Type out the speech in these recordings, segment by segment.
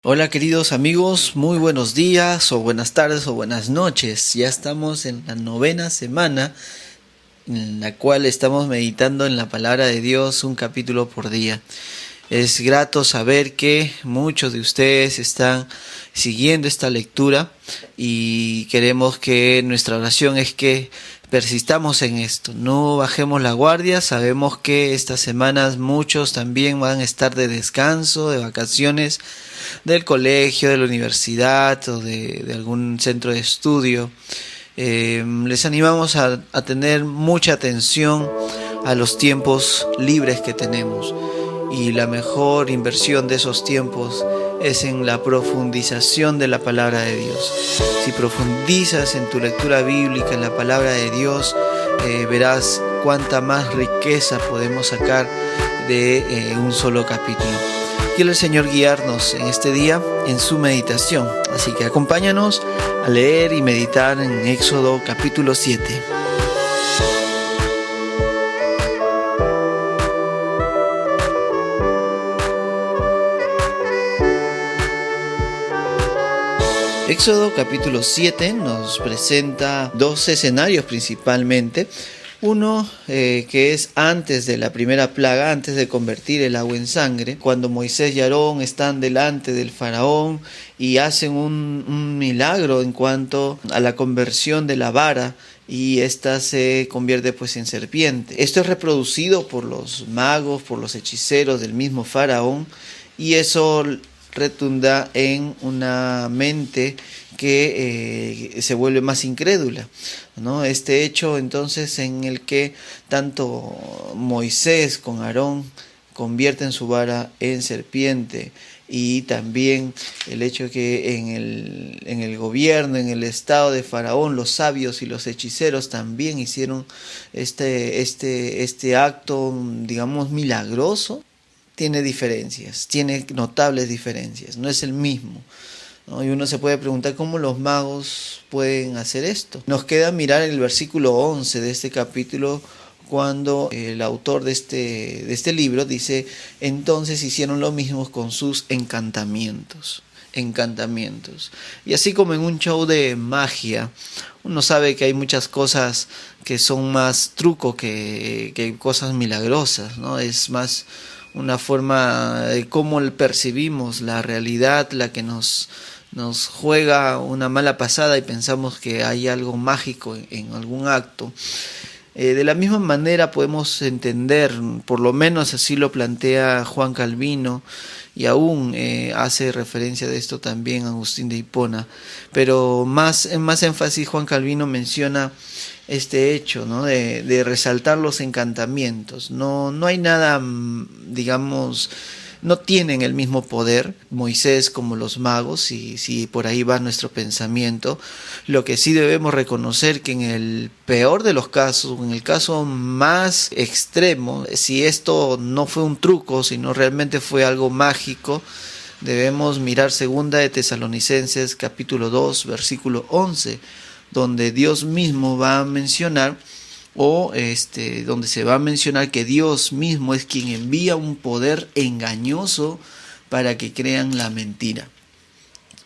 Hola queridos amigos, muy buenos días o buenas tardes o buenas noches. Ya estamos en la novena semana en la cual estamos meditando en la palabra de Dios un capítulo por día. Es grato saber que muchos de ustedes están siguiendo esta lectura y queremos que nuestra oración es que persistamos en esto, no bajemos la guardia. Sabemos que estas semanas muchos también van a estar de descanso, de vacaciones del colegio, de la universidad o de algún centro de estudio. Les animamos a tener mucha atención a los tiempos libres que tenemos, y la mejor inversión de esos tiempos es en la profundización de la palabra de Dios. Si profundizas en tu lectura bíblica, en la palabra de Dios, verás cuánta más riqueza podemos sacar de un solo capítulo. Quiere el Señor guiarnos en este día en su meditación. Así que acompáñanos a leer y meditar en Éxodo capítulo 7. Éxodo capítulo 7 nos presenta dos escenarios principalmente. Uno que es antes de la primera plaga, antes de convertir el agua en sangre, cuando Moisés y Aarón están delante del faraón y hacen un milagro en cuanto a la conversión de la vara, y esta se convierte pues en serpiente. Esto es reproducido por los magos, por los hechiceros del mismo faraón, y eso retunda en una mente que se vuelve más incrédula, ¿no? Este hecho entonces en el que tanto Moisés con Aarón convierten su vara en serpiente, y también el hecho que en el gobierno, en el estado de Faraón, los sabios y los hechiceros también hicieron este acto, digamos, milagroso. Tiene diferencias, tiene notables diferencias, no es el mismo, ¿no? Y uno se puede preguntar cómo los magos pueden hacer esto. Nos queda mirar el versículo 11 de este capítulo, cuando el autor de este libro dice: entonces hicieron lo mismo con sus encantamientos. Y así como en un show de magia, uno sabe que hay muchas cosas que son más truco que cosas milagrosas, ¿no? Es más una forma de cómo percibimos la realidad la que nos juega una mala pasada y pensamos que hay algo mágico en algún acto. De la misma manera podemos entender, por lo menos así lo plantea Juan Calvino, y aún hace referencia de esto también Agustín de Hipona, pero más énfasis Juan Calvino menciona este hecho, ¿no? de resaltar los encantamientos. No hay nada, digamos, no tienen el mismo poder Moisés como los magos, si por ahí va nuestro pensamiento. Lo que sí debemos reconocer que en el peor de los casos, en el caso más extremo, si esto no fue un truco, sino realmente fue algo mágico, debemos mirar segunda de Tesalonicenses capítulo 2 versículo 11, donde Dios mismo va a mencionar, donde se va a mencionar que Dios mismo es quien envía un poder engañoso para que crean la mentira.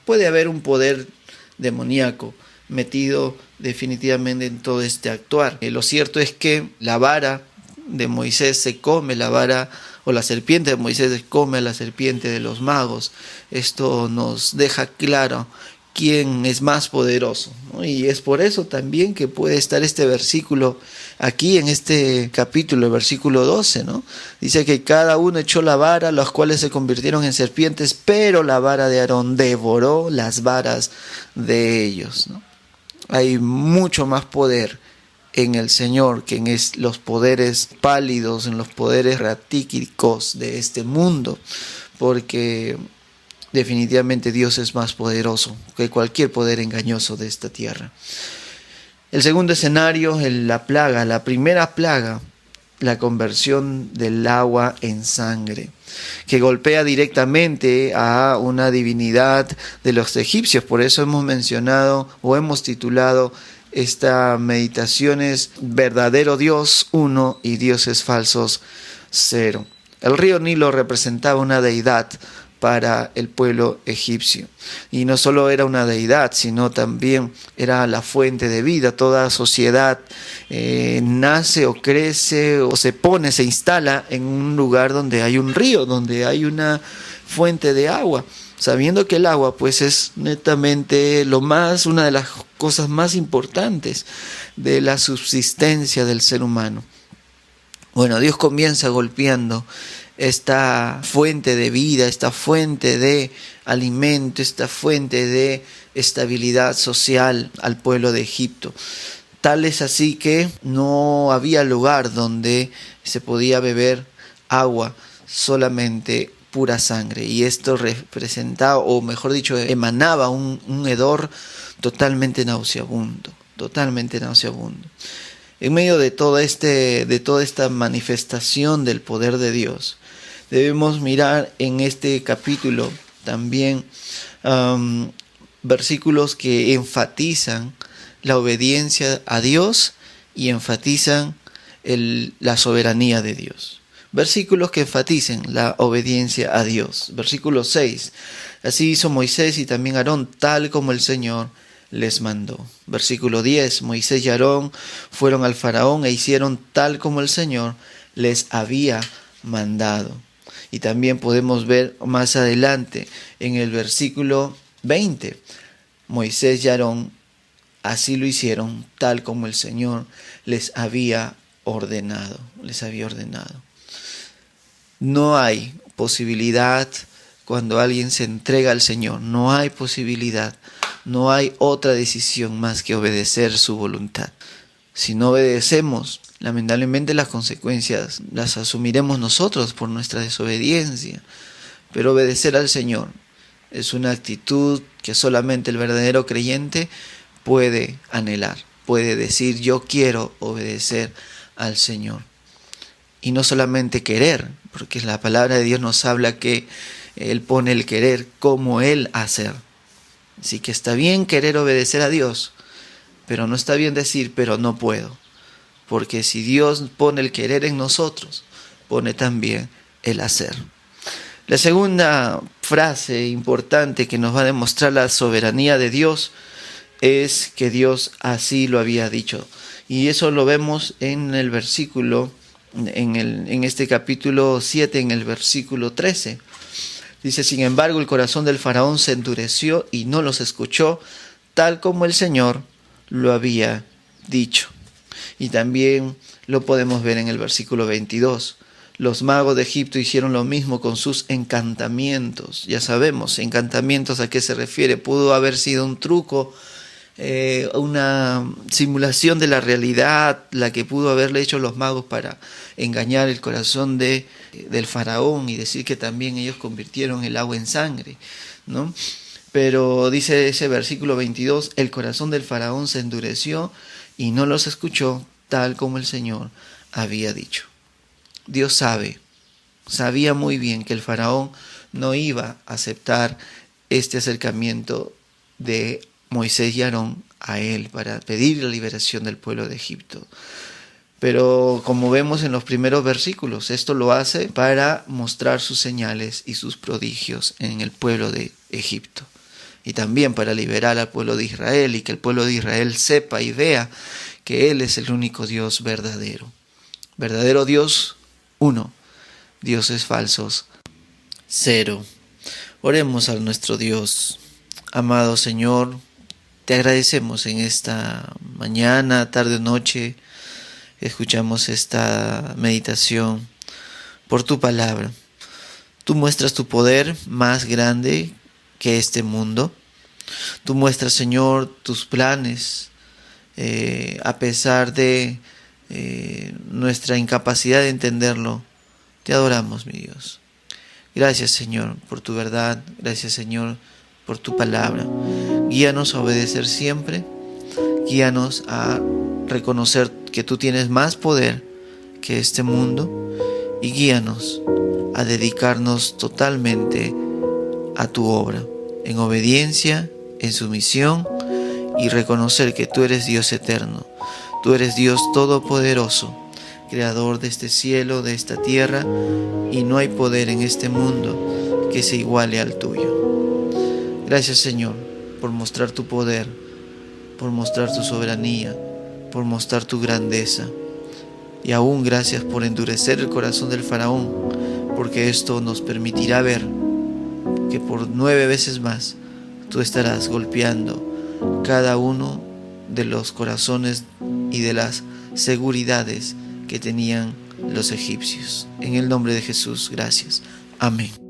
Puede haber un poder demoníaco metido definitivamente en todo este actuar. Lo cierto es que la vara de Moisés se come, la vara o la serpiente de Moisés se come a la serpiente de los magos. Esto nos deja claro quién es más poderoso, ¿no? Y es por eso también que puede estar este versículo aquí en este capítulo, el versículo 12, ¿no? Dice que cada uno echó la vara, los cuales se convirtieron en serpientes, pero la vara de Aarón devoró las varas de ellos, ¿no? Hay mucho más poder en el Señor que en los poderes pálidos, en los poderes raquíticos de este mundo, porque definitivamente Dios es más poderoso que cualquier poder engañoso de esta tierra. El segundo escenario es la plaga, la primera plaga, la conversión del agua en sangre, que golpea directamente a una divinidad de los egipcios. Por eso hemos mencionado o hemos titulado esta meditaciones verdadero Dios 1 y dioses falsos 0. El río Nilo representaba una deidad para el pueblo egipcio. Y no solo era una deidad, sino también era la fuente de vida. Toda sociedad nace o crece o se instala en un lugar donde hay un río, donde hay una fuente de agua, sabiendo que el agua pues es netamente una de las cosas más importantes de la subsistencia del ser humano. Bueno, Dios comienza golpeando esta fuente de vida, esta fuente de alimento, esta fuente de estabilidad social al pueblo de Egipto. Tal es así que no había lugar donde se podía beber agua, solamente pura sangre. Y esto representaba, o mejor dicho, emanaba un hedor totalmente nauseabundo, totalmente nauseabundo. En medio de toda esta manifestación del poder de Dios, debemos mirar en este capítulo también versículos que enfatizan la obediencia a Dios y enfatizan la soberanía de Dios. Versículos que enfaticen la obediencia a Dios. Versículo 6. Así hizo Moisés y también Aarón, tal como el Señor les mandó. Versículo 10. Moisés y Aarón fueron al faraón e hicieron tal como el Señor les había mandado. Y también podemos ver más adelante en el versículo 20. Moisés y Aarón así lo hicieron tal como el Señor les había ordenado. No hay posibilidad cuando alguien se entrega al Señor. No hay posibilidad. No hay otra decisión más que obedecer su voluntad. Si no obedecemos, lamentablemente las consecuencias las asumiremos nosotros por nuestra desobediencia. Pero obedecer al Señor es una actitud que solamente el verdadero creyente puede anhelar. Puede decir, yo quiero obedecer al Señor. Y no solamente querer, porque la palabra de Dios nos habla que Él pone el querer como el hacer. Así que está bien querer obedecer a Dios, pero no está bien decir, pero no puedo. Porque si Dios pone el querer en nosotros, pone también el hacer. La segunda frase importante que nos va a demostrar la soberanía de Dios es que Dios así lo había dicho. Y eso lo vemos en el versículo, en este capítulo 7, en el versículo 13. Dice, sin embargo, el corazón del faraón se endureció y no los escuchó, tal como el Señor lo había dicho. Y también lo podemos ver en el versículo 22. Los magos de Egipto hicieron lo mismo con sus encantamientos. Ya sabemos, encantamientos a qué se refiere. Pudo haber sido un truco, una simulación de la realidad, la que pudo haberle hecho los magos para engañar el corazón del faraón y decir que también ellos convirtieron el agua en sangre, ¿no? Pero dice ese versículo 22, el corazón del faraón se endureció y no los escuchó, tal como el Señor había dicho. Dios sabía muy bien que el faraón no iba a aceptar este acercamiento de Moisés y Aarón a él para pedir la liberación del pueblo de Egipto. Pero como vemos en los primeros versículos, esto lo hace para mostrar sus señales y sus prodigios en el pueblo de Egipto. Y también para liberar al pueblo de Israel y que el pueblo de Israel sepa y vea que Él es el único Dios verdadero. Verdadero Dios, 1. Dioses falsos, 0. Oremos a nuestro Dios. Amado Señor, te agradecemos en esta mañana, tarde o noche. Escuchamos esta meditación por tu palabra. Tú muestras tu poder más grande que este mundo. Tú muestras, Señor, tus planes a pesar de nuestra incapacidad de entenderlo. Te adoramos, mi Dios. Gracias, Señor, por tu verdad. Gracias, Señor, por tu palabra. Guíanos a obedecer siempre. Guíanos a reconocer que tú tienes más poder que este mundo. Y guíanos a dedicarnos totalmente a tu obra, en obediencia, en sumisión y reconocer que tú eres Dios eterno. Tú eres Dios todopoderoso, creador de este cielo, de esta tierra, y no hay poder en este mundo que se iguale al tuyo. Gracias, Señor, por mostrar tu poder, por mostrar tu soberanía, por mostrar tu grandeza. Y aún gracias por endurecer el corazón del faraón, porque esto nos permitirá ver que por 9 veces más tú estarás golpeando cada uno de los corazones y de las seguridades que tenían los egipcios. En el nombre de Jesús, gracias. Amén.